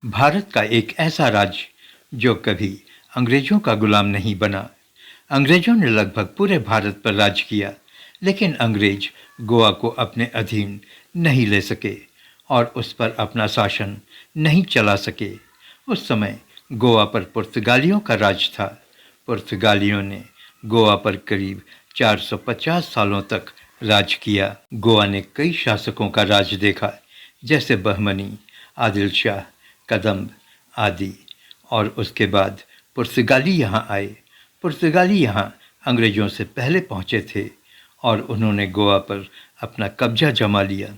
भारत का एक ऐसा राज्य जो कभी अंग्रेजों का गुलाम नहीं बना। अंग्रेजों ने लगभग पूरे भारत पर राज किया, लेकिन अंग्रेज गोवा को अपने अधीन नहीं ले सके और उस पर अपना शासन नहीं चला सके। उस समय गोवा पर पुर्तगालियों का राज था। पुर्तगालियों ने गोवा पर करीब 450 सालों तक राज किया। गोवा ने कई शासकों का राज देखा, जैसे बहमनी, आदिल शाह, कदम्ब आदि। और उसके बाद पुर्तगाली यहाँ आए। पुर्तगाली यहाँ अंग्रेज़ों से पहले पहुँचे थे और उन्होंने गोवा पर अपना कब्जा जमा लिया।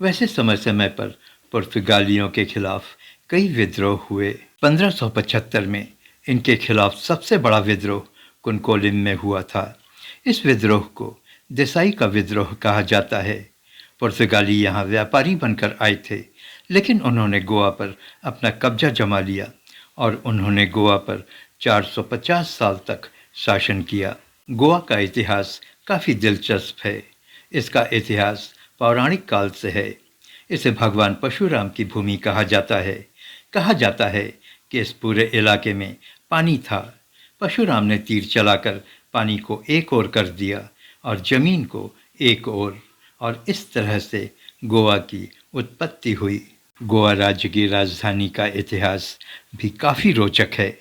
वैसे समय समय पर पुर्तगालियों के खिलाफ कई विद्रोह हुए। 1575 में इनके खिलाफ सबसे बड़ा विद्रोह कुनकोलिम में हुआ था। इस विद्रोह को देसाई का विद्रोह कहा जाता है। पुर्तगाली यहाँ व्यापारी बनकर आए थे, लेकिन उन्होंने गोवा पर अपना कब्जा जमा लिया और उन्होंने गोवा पर 450 साल तक शासन किया। गोवा का इतिहास काफ़ी दिलचस्प है। इसका इतिहास पौराणिक काल से है। इसे भगवान परशुराम की भूमि कहा जाता है। कहा जाता है कि इस पूरे इलाके में पानी था। परशुराम ने तीर चलाकर पानी को एक ओर कर दिया और जमीन को एक और इस तरह से गोवा की उत्पत्ति हुई। गोवा राज्य की राजधानी का इतिहास भी काफ़ी रोचक है।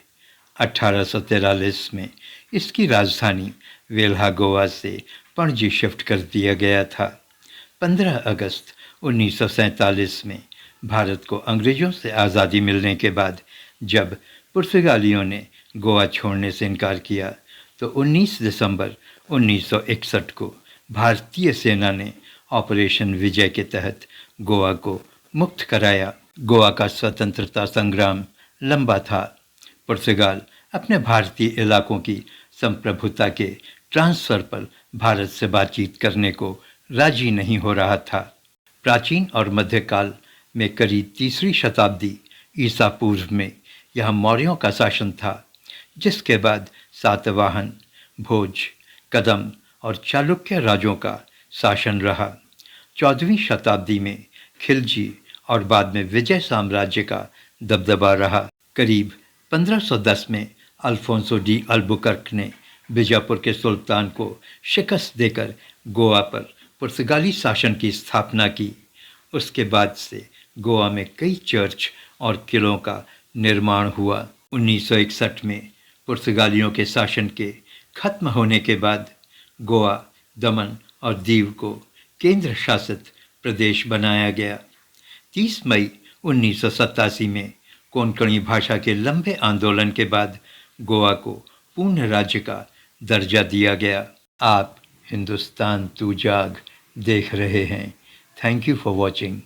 1843 में इसकी राजधानी वेल्हा गोवा से पणजी शिफ्ट कर दिया गया था। 15 अगस्त 1947 में भारत को अंग्रेज़ों से आज़ादी मिलने के बाद जब पुर्तगालियों ने गोवा छोड़ने से इनकार किया, तो 19 दिसंबर 1961 को भारतीय सेना ने ऑपरेशन विजय के तहत गोवा को मुक्त कराया। गोवा का स्वतंत्रता संग्राम लंबा था। पुर्तगाल अपने भारतीय इलाकों की संप्रभुता के ट्रांसफ़र पर भारत से बातचीत करने को राजी नहीं हो रहा था। प्राचीन और मध्यकाल में करीब 3री शताब्दी ईसा पूर्व में यहाँ मौर्यों का शासन था, जिसके बाद सातवाहन, भोज, कदम्ब और चालुक्य राजों का शासन रहा। 14वीं शताब्दी में खिलजी और बाद में विजय साम्राज्य का दबदबा रहा। करीब 1510 में अल्फोंसो डी अल्बुकर्क ने बीजापुर के सुल्तान को शिकस्त देकर गोवा पर पुर्तगाली शासन की स्थापना की। उसके बाद से गोवा में कई चर्च और किलों का निर्माण हुआ। 1961 में पुर्तगालियों के शासन के खत्म होने के बाद गोवा, दमन और दीव को केंद्र शासित प्रदेश बनाया गया। 30 मई 1987 में कोंकणी भाषा के लंबे आंदोलन के बाद गोवा को पूर्ण राज्य का दर्जा दिया गया। आप हिंदुस्तान तू जाग देख रहे हैं। Thank you for watching.